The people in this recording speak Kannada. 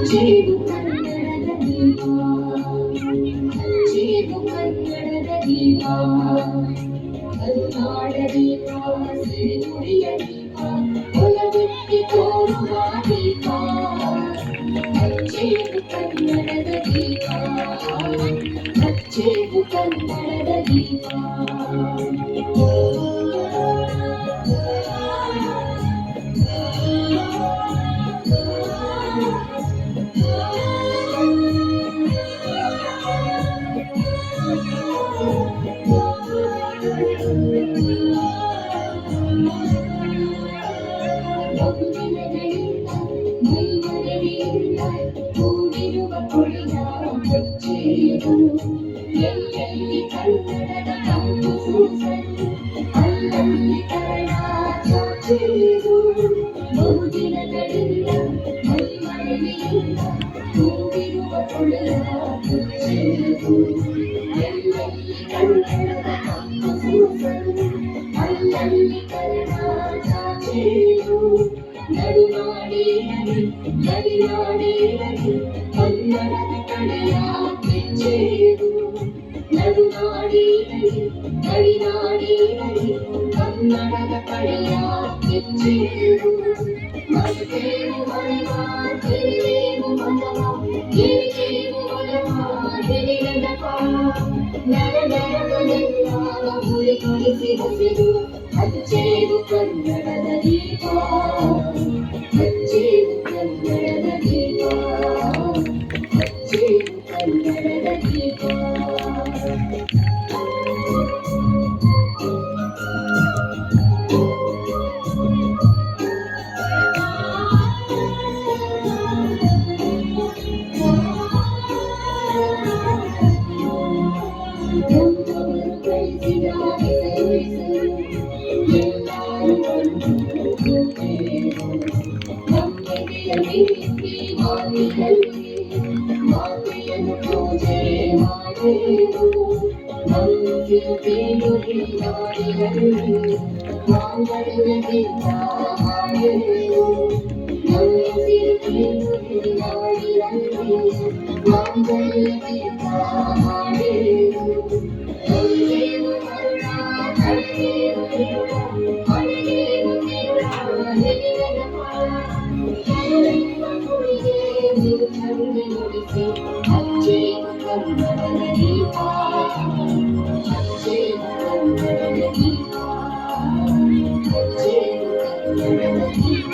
ಅಚ್ಚೇವು ಕನ್ನಡದ ದೀಪ ಅಚ್ಚೇವು ಕನ್ನಡದ ದೀಪ ಕರುನಾಡ ದೀಪ ಸಿರಿನುಡಿಯ ದೀಪ ಒಲವೆತ್ತಿ ತೋರುವ ದೀಪ ಅಚ್ಚೇವು ಕನ್ನಡದ ದೀಪ ಅಚ್ಚೇವು ಕನ್ನಡದ ದೀಪ ಬಹುದಿನಗಳಿಂದ ಮೈಮರೆಯಿಂದ ಕೂಡಿರುವ ಕೊಡಿದ ಹೆಜ್ಜೆಯು ಎಲ್ಲೆಲ್ಲಿ ಕನ್ನಡದ ತಂಪು ಸೂಸಲು ಅಲ್ಲಲ್ಲಿ ಕನ್ನಡ ಚಾಚೆಯು ಬಹುದಿನಗಳಿಂದ ಮೈಮರೆಯಿಂದ ಕೂಡಿರುವ ಕೊಡಿದ ಹೆಜ್ಜೆಯು ಎಲ್ಲೆಲ್ಲಿ ಕನ್ನಡದ ತಂಪು ಸೂಸಲು ಅಲ್ಲಲ್ಲಿ ಕನ್ನಡ ಚಾಚೆಯು ನಡುನಾಡೇರಲಿ ಗಡಿನಾಡೇರಲಿ ಕನ್ನಡದ ಕಡೆಯ ಹೆಜ್ಜೆಯು ನಡುನಾಡೇರಲಿ ಗಡಿನಾಡೇರಲಿ ಕನ್ನಡದ ಕಡೆಯ ಹೆಜ್ಜೆಯು ಮರೆತೇವು ಮನವ ತಿಳಿದೇವು ಮನವ ಗೆಲಿದೇವು ಒಲವ ಗೆಲಿನದಪ ನರನರಗಳೆಲ್ಲ ಹುರಿಗೊಳಿಸಿ ಹಸಿರು ಅಚ್ಚೇವು ಕನ್ನಡದ ದೀಪ ಅಚ್ಚೇವು ಕನ್ನಡದ ದೀಪ ಅಚ್ಚೇವು ಕನ್ನಡದ ದೀಪ ನಮ್ಮವರು ಕಳಿಸಿದ ಹೆಸರು ಎಲ್ಲರೂ ಬಂದು ನಮ್ಮೆದೆಯಲ್ಲಿ ಮಾತೆಯನ್ನು ಪೂಜೆ ಮಾಡೇವು ನಂಬಿಕೆಯನ್ನು ನಾಡಿನಲ್ಲಿ ಮಾಂಗಲ್ಯ ಗೀತ ಹಾಡೇವು ನಂಬಿಕೆಯನ್ನು ನಾಡಿನಲ್ಲಿ ಮಾಂಗಲ್ಯ ಗೀತ ಹಾಡೇವು ಒಳ್ಳೆಯು ಮರಣ ಕಳೆಯು ಇರುಳ ಹೊಳೆಯು ತಿರುಳ ಹೆಲಿನದಪ ಕಳೆಯುವ ಕುಡಿಗೆ ನೀವು ಚಂದೆ ನುಡಿಸಿ ಅಚ್ಚೇವು ಕನ್ನಡದ ದೀಪ ಅಚ್ಚೇವು ಕನ್ನಡದ ದೀಪ ಅಚ್ಚೇವು ಕನ್ನಡದ ದೀಪ